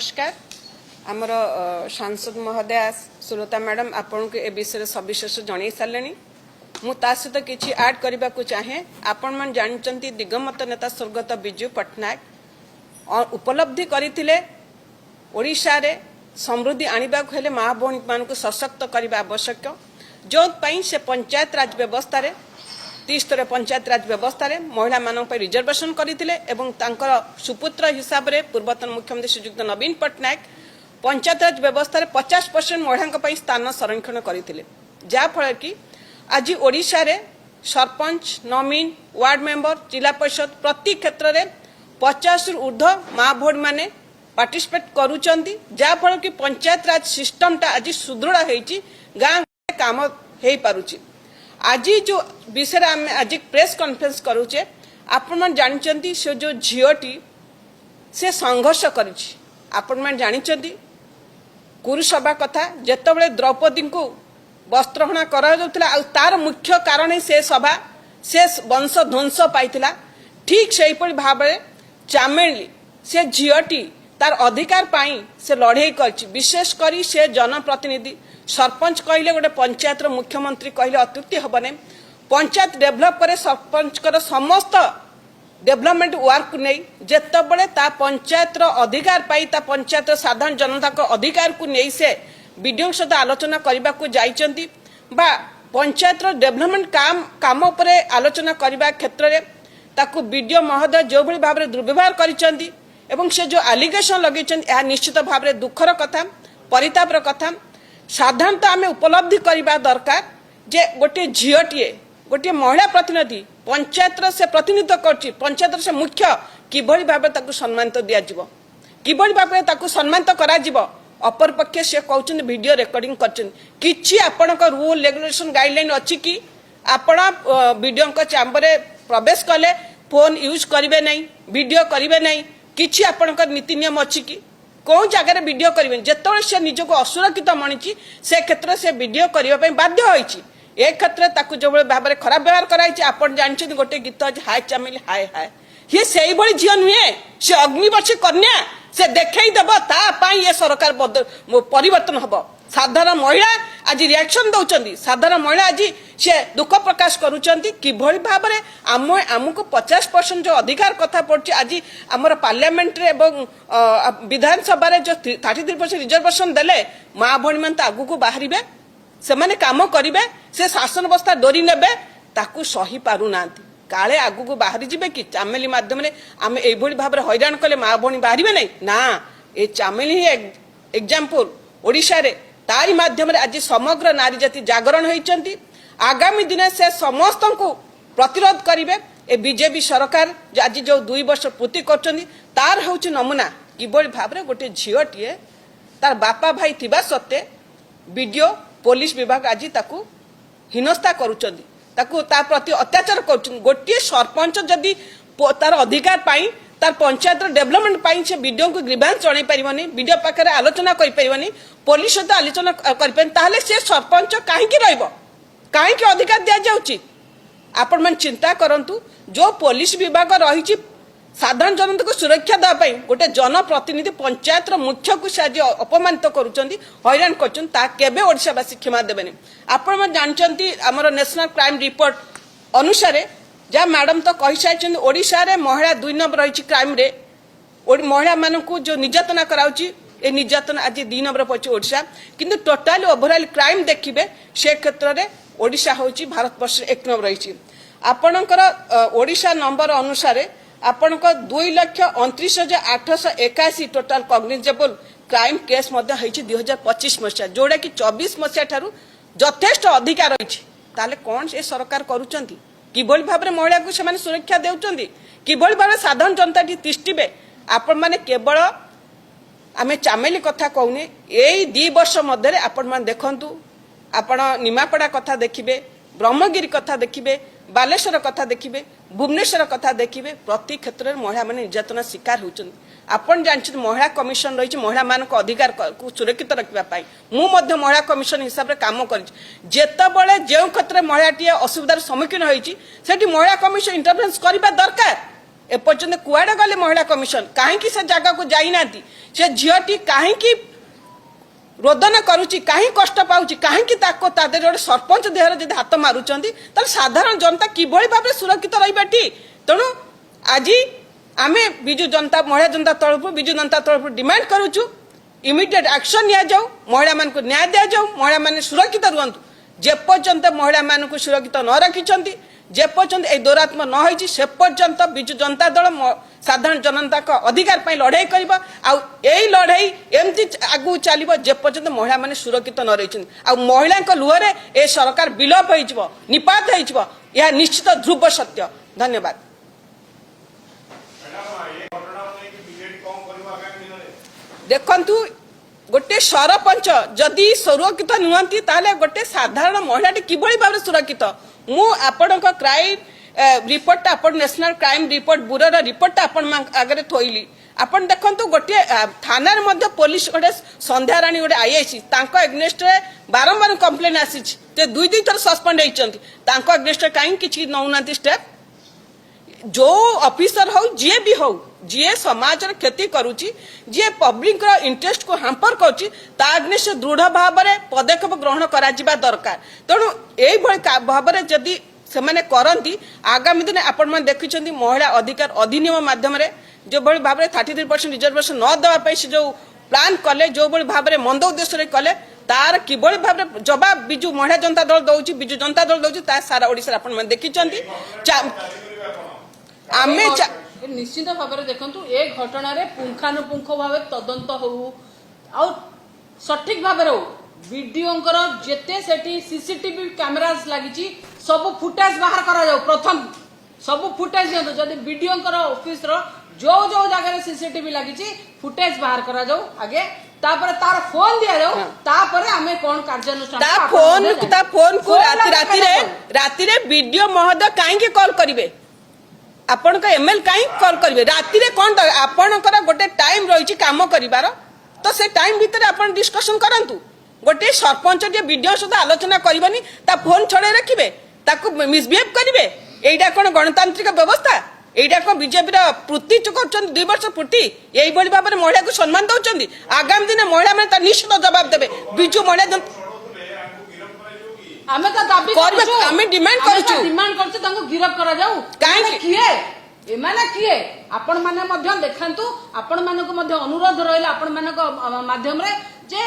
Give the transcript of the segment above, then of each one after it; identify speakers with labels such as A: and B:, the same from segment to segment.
A: नमस्कार आमर सांसद महोदय सुलता मैडम आपन को ए विषय सविशेष जन सारे मुझा सहित किसी ऐड करने को चाहे आपण मन जानते दिगमत नेता स्वर्गत विजु पट्टनायक उपलब्धि करते ओडिशा रे समृद्धि आनिबा हेले माँ भौणी मान सशक्त करने आवश्यक जो से पंचायत राज व्यवस्था 30 पंचायत राज व्यवस्था रे महिला मानक रिजर्वेशन करथिले एवं तांकर सुपुत्र हिसाब रे पूर्वतन मुख्यमंत्री श्रीयुक्त नवीन पट्टनायक पंचायत राज व्यवस्था रे 50% महिला स्थान संरक्षण करथिले जा फल कि आज ओडिशा रे सरपंच नवीन वार्ड मेंबर जिला परिषद प्रति क्षेत्र रे 50 ऊर्ध्व माँ भौणी माने पार्टिसिपेट करूचंती जा फल कि पंचायत राज सिस्टम टा आज सुदृढ़ होईची गाँ काम हेई पारुची। आज जो विषय आम आज प्रेस कॉन्फ्रेंस करूचे आपण मन जानचंती से जो झीटी से संघर्ष करिछि आपण मन जानचंती कुरुसभा कथा जेतबेले द्रौपदी को वस्त्रहणा करा जाउतला आ तार मुख्य कारण से सभा से वंश ध्वंस पाइथिला ठीक सेही परि भाबरे चामेली से झीटी तार अधिकार पाई से लड़ाई करछि विशेष करी से जनप्रतिनिधि सरपंच कहले गोटे पंचायत मुख्यमंत्री कहले अत्युक्ति हेबने पंचायत डेभलप करे सरपंच कर समस्त डेभलपमेंट वर्क नहीं जेतबले ता पंचायत अधिकार पाई ता पंचायत साधारण जनता को अधिकार को नहीं से वीडियो सहित आलोचना करने को जाइचंती बा पंचायत डेभलपमेंट काम उपरे आलोचना करने क्षेत्र में ताकू वीडियो महोदय जो भली भाव दुर्व्यवहार करिसेंती एवं से जो एलिगेशन लगेछन यह निश्चित भाव दुखर कथा परितापर कथा साधारणतः आम उपलब्धि करने दरकार जे गोटे झीटीए गोटे महिला प्रतिनिधि पंचायत से प्रतिनिधित्व कर पंचायत से मुख्य किभली भाव सम्मानित दिज्व किभली भाव सम्मानित करा अपर पक्षे से कहते वीडियो रेकर्डिंग कर आपण रूल रेगुलेशन गाइडलाइन अच्छी कि आपण वीडियो चैम्बर प्रवेश कले फोन यूज करेंगे नहीं वीडियो करेंगे नहीं किछि आपण नीति नियम अच्छी कि कौन जगह वीडियो करेंगे जिते से निजक असुरक्षित मणि से क्षेत्र से वीडियो करने बाध्य होती ए क्षेत्र में जो भाव में खराब व्यवहार कराई आप जानते गोटे गीत अच्छे हाय चामिली हाय हाय ये से भाई झील नुहे से अग्निवर्षी कन्या से देखईदेव ये सरकार परिवर्तन हम साधारण महिला आज रिएक्शन दौरान साधारण महिला आज से दुख प्रकाश करुँच किभली भाव में आमको 50% जो अधिकार कथा पड़ी आज आमर पार्लियामेंट विधानसभा जो 33% रिजर्वेशन देले माँ भौणी मान आगु को बाहर से माने काम करेंगे से शासन व्यवस्था डोरी नेबे ताकू सही पारुना काले आगु को बाहरी जिबे कि चामेली माध्यम आम एभली भाव में हैरान कले माँ भौणी बाहर नहीं ना ये चामेली ही एग्जाम्पल ओडिशा रे तारी माध्यम आज समग्र नारी जाति जागरण होती आगामी दिन से समस्त को प्रतिरोध करेंगे ए बीजेपी सरकार आज जो 2 वर्ष पूर्ति कर हूँ नमूना किभली भाव में गोटे झीटीए तार बापा भाई थिबा सत्ते वीडियो पुलिस विभाग आज ताकू हिनस्ता करुचंदी ताकू ता प्रति अत्याचार कर गोटे सरपंच जदि तार अधिकार पाई तार पंचायत डेभलपमेंट पाई से वीडियो को ग्रीवांस जन पारिबनी वीडियो पाखे आलोचना कर पारिबनी पुलिस सहित आलोचना कर से सरपंच कहीं कहीं अधिकार दि जाउची आपण मन चिंता करंतु जो पुलिस विभाग रही साधारण जनता को सुरक्षा देवाई गोटे जनप्रतिनिधि पंचायत मुख्य को से अपमानित करुँच हैरान करवासी क्षमा देवे आपण मन जानते आमर नेशनल क्राइम रिपोर्ट अनुसार जहाँ मैडम तो कही सारी ओडिशा रे महिला 2 नंबर रही क्राइम रे महिला मान को जो निर्यातना कराउची ए निर्यातना आज 2 नंबर पड़े ओडिशा किंतु टोटाली ओवरऑल क्राइम देखिए से क्षेत्र में ओडिशा होची भारत वर्ष 1 नंबर रही आपणकर ओडिशा नंबर अनुसार आपण 2,29,881 टोटाल कॉग्निजेबल क्राइम केस 2025 मसीहा जोड़ा कि 24 मसीहा ठारू यथेष्ट अधिकार रही ताले कौन से सरकार करुचंती किभली भाव में महिला को से सुरक्षा देउचंती किभली भाव साधारण जनता तिष्ठिबे आपण माने केवल आमे चामेली कथा कहूने यही 2 वर्ष मध्य आपण माने देखंतु आपण निमापड़ा कथा देखिबे ब्रह्मगिरी कथा देखिबे बालेश्वर कथा देखिए भुवनेश्वर कथा देखिए प्रति क्षेत्र में महिला माने निर्यातना शिकार होती आपन जानते महिला कमिशन रही महिला मान अधिकार को सुरक्षित रखापी मुझे महिला कमिशन हिसाब से कम करते जो क्षेत्र में महिलाटी असुविधार सम्मुखीन होती महिला कमिशन इंटरफेरेंस करने दरकार एपर्यंत कुआडे गले महिला कमिशन कहीं से जगह को जाइना से झीटी कहीं रोदन करुच्ची कहीं कष्ट पाऊँच कहीं गोटे सरपंच देहर जब हाथ मारुंट साधारण जनता किभली भाव सुरक्षित रही तेणु आज आम विजु जनता महिला जनता तरफ विजु जनता तरफ डिमांड करुचु इमिडिएट एक्शन नि जाऊ महिला मान न्याय दि जाऊ महिला मान सुरक्षित रुहतु जेपर्यंत महिला मान सुरक्षित न रखिंट जेपर्यंत ए दुरात्मा न होती से पर्यंत विजु जनता दल साधारण जनता का अधिकार पर लड़ाई कर लड़ाई एमती आगू चलो जेपर्यंत महिला मान सुरक्षित न रही महिला लुहरे ए सरकार विलोप हो निपात हो यह निश्चित ध्रुव सत्य। धन्यवाद। देखंतु गोटे सरपंच जदि सुरक्षित नुहति ताले गोटे साधारण महिला किभली भाव सुरक्षित मु आपण क्राइम रिपोर्ट आपण national crime report bureau report आपण आगे थोइली आपण देखंतु गोटे थाना रे पुलिस गोटे संध्या राणी गोटे आईआईसी तांको एग्नेस्ट रे बारंबार कंप्लेन आसी ते दुई दुई थर सस्पेंड होइचंती तांको एग्नेस्ट काई किछि नौनांती स्टेप जो ऑफिसर हो जी भी हो जी समाज रे क्षति करूची जी पब्लिक रो इंटरेस्ट को हैम्पर करूची ता अग्निश दृढ़ भाव में पदक्षेप ग्रहण करा जिबा दरकार तेणु एई भली भाव में जदि से माने करंती आगामी दिन आपण मन देखिछंती महिला अधिकार अधिनियम माध्यम रे जो भली भाव में 33% रिजर्वेशन न देवा पई से जो प्लान कले जो भली भाव में मंद उद्देश्य रे कले तार किभली भाव में जवाब बिजु महिला जनता दल दउची बिजु जनता दल दउची ता सारा ओडिसा आपण मन देखिछंती आमे
B: निश्चित भाव में देखु ए घटना पुंखानुपुंख भाव तदंत हो सठिक भाव हो वीडियो जेते सेठी सीसीटीवी कैमरास लगी सब फुटेज बाहर करा जाऊ प्रथम सब फुटेज दियंतु जदि वीडियो ऑफिस रो जो जो जगह सीसीटीवी लगी फुटेज बाहर करा जाऊ आगे तापर तार फोन दिया जाऊ तापर हमें कोन कार्यानुष्ठान
A: ता फोन को राती रे वीडियो महोदय काहे कॉल करिवे आपण का एमएल कहीं कॉल करेंगे राति रे कौन आपणकर गोटे टाइम रही काम करिवार तो से टाइम भितर आपण डिस्कशन करंतु गोटे सरपंच जे वीडियो सहित आलोचना करबनी ता फोन छड़े रखिबे ताकू मिसबिहेव करिवे एइडा कोन गणतांत्रिक व्यवस्था एइडा को बीजेपी रा पूर्ति कर 2 वर्ष पूर्ति एई बड़ी भाव में महिला को सम्मान दउचंदी आगामी दिन महिला में ता निश्चित जवाब देबे बिजु महिला
B: आमे तो दाबी
A: करबे आमे डिमांड
B: करछु तांको गिरफ करा जाऊ काहे किए एमाने किए आपण माने मध्य देखंतु आपण माने को मध्य अनुरोध रहला आपण माने को माध्यम रे जे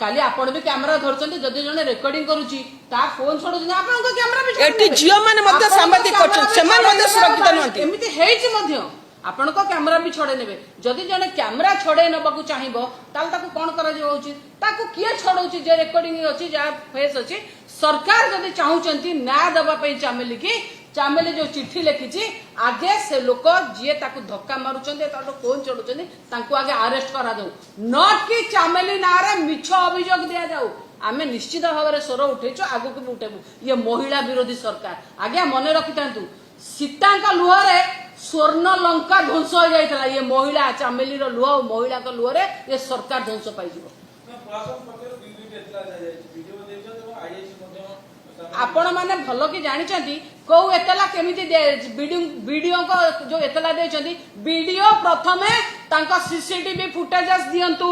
B: काली आपण भी कैमरा धरचंती जदि जने रेकॉर्डिंग करूची ता फोन छोडुची आपण को कैमरा भी
A: एटी जियो माने मध्य सांबादिक करछन समान मध्य सुरक्षित नहंती
B: एमिति हेइची मध्य आपण को कैमरा भी छोड़े नेबे जदि जने कैमरा छोड़े नबाकू चाहिबो ताल ताकू कोन करा जे होउची ताकू किए छोडउची जे रेकॉर्डिंग अछि जा फेस अछि सरकार जदि चाहूचंती न्याय दबा पे चामेली जो चिट्ठी लिखी आगे से लोक जी ताकू धक्का मारुचंती ताको फोन चढ़ुचंती तांको आगे अरेस्ट करा जाऊ नॉट कि चामेली नारे मिछ अभियोग दिया जाऊ आमे निश्चित भाव में स्वर उठेचु आगु को उठेबु ये महिला विरोधी सरकार आगे मने रखितांतु सीता लुहरे स्वर्ण लंका ध्वंस हो जाइतला ये महिला चामेली रो लुह महिला का लुहरे ये सरकार ध्वंस पाई जिवो आपण माने भलो कि जानिचंती को एतला केमिति वीडियो को जो एतला देचंती वीडियो प्रथमे तांका सीसीटीवी फुटेजेस दियंतु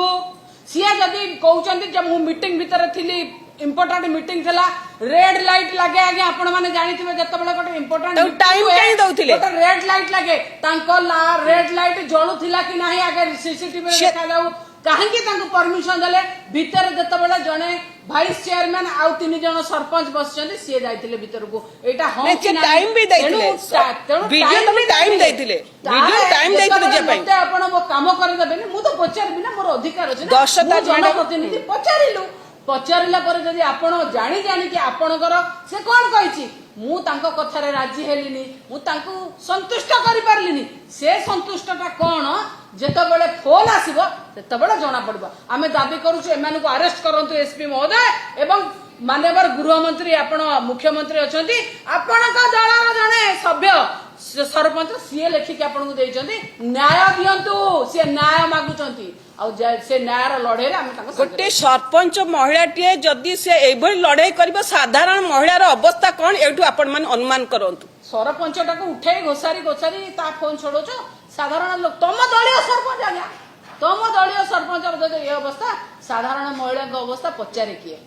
B: सिया जदी कहउचंती जब मु मीटिंग भीतर थिली इंपोर्टेंट मीटिंग थला रेड लाइट लागे आगे आपण माने जानिथिबे जत्ते बेला कोटे इंपोर्टेंट
A: टाइम काई दउथिले
B: कोटे रेड लाइट लागे तांको रेड लाइट जळुथिला कि नाही आगे सीसीटीवी रे देखा जाऊ काहेकि तांको परमिशन देले भीतर जत्ते बेला जने भाइस चेयरमैन आउ 3 जन सरपंच बसचंदी सिए जाइतिले भीतर को एटा हम
A: कि टाइम भी दैतिले वीडियो तो टाइम दैतिले वीडियो टाइम दैतिले जे पई
B: मते आपण वो काम कर देबेनी मु तो पचारबी ना मोर अधिकार अछि ना
A: 10 ता
B: जनप्रतिनिधि पचारिला पर जदि आपण जानी जानी कि आपणकर से कोन कहिछि मु तांको कथारे राजी हेलिनी मु तांको संतुष्ट करि पारलिनी से संतुष्टता कोन जेते बेले फोन आसीबो तेते बेले जणा पड़बो आमे दाबी करूछु एमाने को अरेस्ट करंतु एसपी महोदय एवं माननीय गृह मंत्री आपण मुख्यमंत्री अछंती आपण का दलर जने सभ्य ସେ ସରପଞ୍ଚ ସିଏ ଲେଖିକି ଆପଣଙ୍କୁ ଦେଇଛନ୍ତି ନ୍ୟାୟ ଦିଅନ୍ତୁ, ସିଏ ନ୍ୟାୟ ମାଗୁଛନ୍ତି ଆଉ ସେ ନ୍ୟାୟର ଲଢେଇରେ ଆମେ ତାଙ୍କ ସାଙ୍ଗରେ
A: गोटे सरपंच महिलाटीए जदि से एभଳି लड़ाई करिबो साधारण महिलार अवस्था कौन एठू आपण मान अनुमान करंतु।
B: ସରପଞ୍ଚଟାକୁ ଉଠେଇ ଘୋଷାରି ଘୋଷାରି ତା ଫୋନ ଛଡଉଛ ସାଧାରଣ ଲୋକ ତମ ଦଳୀୟ ସରପଞ୍ଚ ଆଜ୍ଞା ତମ ଦଳୀୟ ସରପଞ୍ଚ ଯଦି ଏ ଅବସ୍ଥା ସାଧାରଣ ମହିଳାଙ୍କ ଅବସ୍ଥା ପଚାରେ କିଏ?